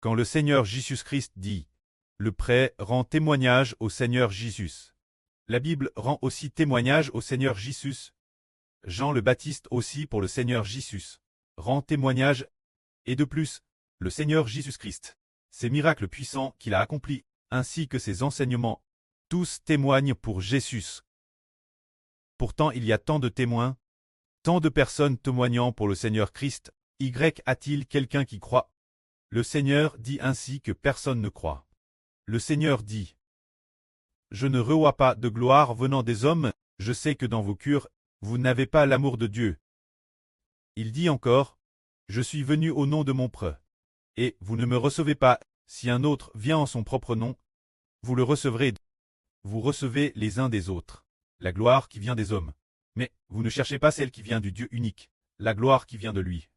Quand le Seigneur Jésus-Christ dit « Le prêt rend témoignage au Seigneur Jésus », la Bible rend aussi témoignage au Seigneur Jésus. Jean le Baptiste aussi pour le Seigneur Jésus rend témoignage, et de plus, le Seigneur Jésus-Christ, ses miracles puissants qu'il a accomplis, ainsi que ses enseignements, tous témoignent pour Jésus. Pourtant il y a tant de témoins, tant de personnes témoignant pour le Seigneur Christ, a-t-il quelqu'un qui croit? Le Seigneur dit ainsi que personne ne croit. Le Seigneur dit « Je ne reçois pas de gloire venant des hommes, je sais que dans vos cœurs, vous n'avez pas l'amour de Dieu. » Il dit encore « Je suis venu au nom de mon prêtre. Et vous ne me recevez pas, si un autre vient en son propre nom, vous le recevrez. Vous recevez les uns des autres la gloire qui vient des hommes. Mais vous ne cherchez pas celle qui vient du Dieu unique, la gloire qui vient de lui.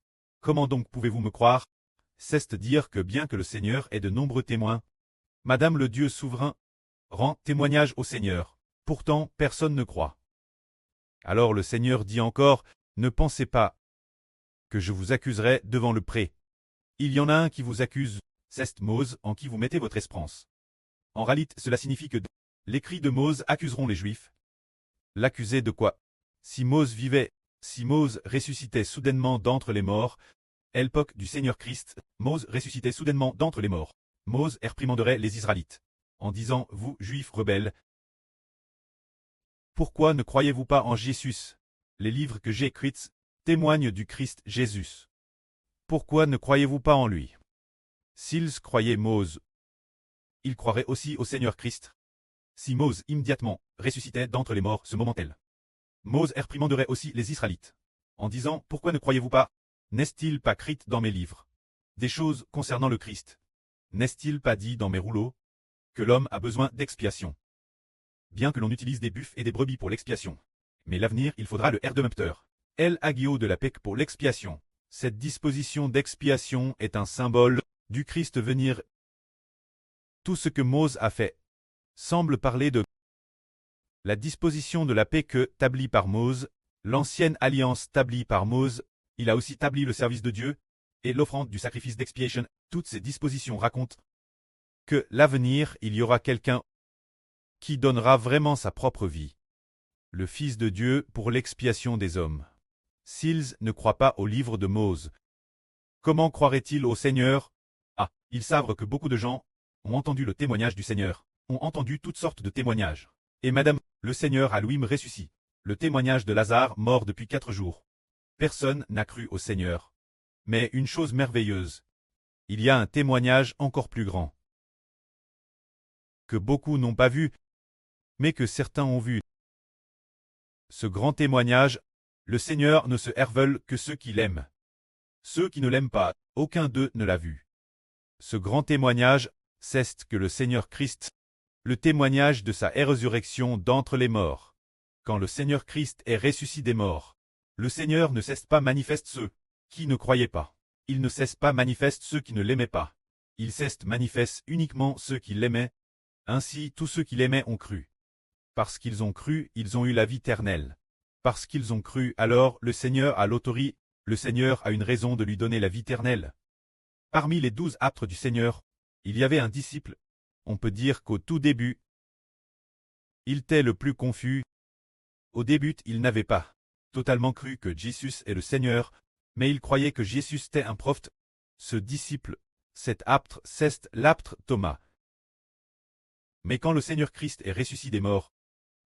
Comment donc pouvez-vous me croire? C'est-à-dire que bien que le Seigneur ait de nombreux témoins, Madame le Dieu souverain rend témoignage au Seigneur. Pourtant, personne ne croit. Alors le Seigneur dit encore, ne pensez pas que je vous accuserai devant le pré. Il y en a un qui vous accuse, c'est Mose en qui vous mettez votre espérance. En réalité, cela signifie que les cris de Mose accuseront les Juifs. L'accuser de quoi? Si Mose vivait, si Mose ressuscitait soudainement d'entre les morts, à l'époque du Seigneur Christ, Mose ressuscitait soudainement d'entre les morts. Mose réprimanderait les Israélites, en disant, vous, Juifs rebelles, pourquoi ne croyez-vous pas en Jésus? Les livres que j'ai écrits témoignent du Christ Jésus. Pourquoi ne croyez-vous pas en lui? S'ils croyaient Mose, ils croiraient aussi au Seigneur Christ. Si Mose immédiatement ressuscitait d'entre les morts ce moment-là, Mose réprimanderait aussi les Israélites, en disant, pourquoi ne croyez-vous pas? N'est-il pas écrit dans mes livres des choses concernant le Christ? N'est-il pas dit dans mes rouleaux que l'homme a besoin d'expiation? Bien que l'on utilise des buffles et des brebis pour l'expiation. Mais l'avenir, il faudra le Redempteur, El Agio de la Pâque pour l'expiation. Cette disposition d'expiation est un symbole du Christ venir. Tout ce que Mose a fait semble parler de la disposition de la paix que, établie par Mose, l'ancienne alliance établie par Mose, il a aussi établi le service de Dieu, et l'offrande du sacrifice d'expiation. Toutes ces dispositions racontent que l'avenir, il y aura quelqu'un qui donnera vraiment sa propre vie, le Fils de Dieu pour l'expiation des hommes. S'ils ne croient pas au livre de Mose, comment croiraient-ils au Seigneur? Ah, ils savent que beaucoup de gens ont entendu le témoignage du Seigneur, ont entendu toutes sortes de témoignages. Et Madame, le Seigneur a lui-même ressuscité. Le témoignage de Lazare mort depuis 4 jours. Personne n'a cru au Seigneur. Mais une chose merveilleuse, il y a un témoignage encore plus grand, que beaucoup n'ont pas vu, mais que certains ont vu. Ce grand témoignage, le Seigneur ne se révèle que ceux qui l'aiment. Ceux qui ne l'aiment pas, aucun d'eux ne l'a vu. Ce grand témoignage, c'est que le Seigneur Christ, le témoignage de sa résurrection d'entre les morts. Quand le Seigneur Christ est ressuscité des morts, le Seigneur ne cesse pas manifeste ceux qui ne croyaient pas. Il ne cesse pas manifeste ceux qui ne l'aimaient pas. Il cesse manifeste uniquement ceux qui l'aimaient. Ainsi tous ceux qui l'aimaient ont cru. Parce qu'ils ont cru, ils ont eu la vie éternelle. Parce qu'ils ont cru, alors le Seigneur a l'autorité, le Seigneur a une raison de lui donner la vie éternelle. Parmi les 12 apôtres du Seigneur, il y avait un disciple. On peut dire qu'au tout début, il était le plus confus. Au début, il n'avait pas totalement cru que Jésus est le Seigneur, mais il croyait que Jésus était un prophète. Ce disciple, cet apôtre, c'est l'apôtre Thomas. Mais quand le Seigneur Christ est ressuscité des morts,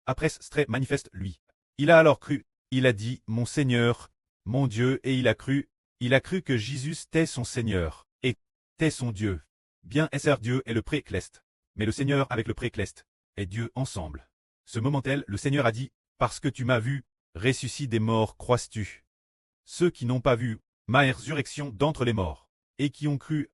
après ce très manifeste lui, il a alors cru, il a dit, mon Seigneur, mon Dieu, et il a cru que Jésus était son Seigneur, et était son Dieu. Bien est Dieu est le précleste, mais le Seigneur avec le précleste, est Dieu ensemble. Ce moment-là, le Seigneur a dit, parce que tu m'as vu, ressuscité des morts, crois-tu? Ceux qui n'ont pas vu ma résurrection d'entre les morts, et qui ont cru,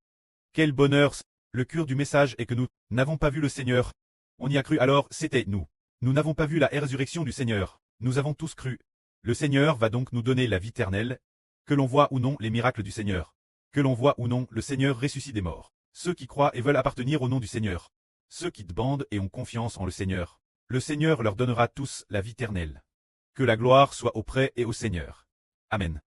quel bonheur! Le cœur du message est que nous n'avons pas vu le Seigneur. On y a cru alors, c'était nous. Nous n'avons pas vu la résurrection du Seigneur. Nous avons tous cru. Le Seigneur va donc nous donner la vie éternelle, que l'on voit ou non les miracles du Seigneur, que l'on voit ou non le Seigneur ressuscité des morts. Ceux qui croient et veulent appartenir au nom du Seigneur. Ceux qui demandent et ont confiance en le Seigneur. Le Seigneur leur donnera tous la vie éternelle. Que la gloire soit auprès et au Seigneur. Amen.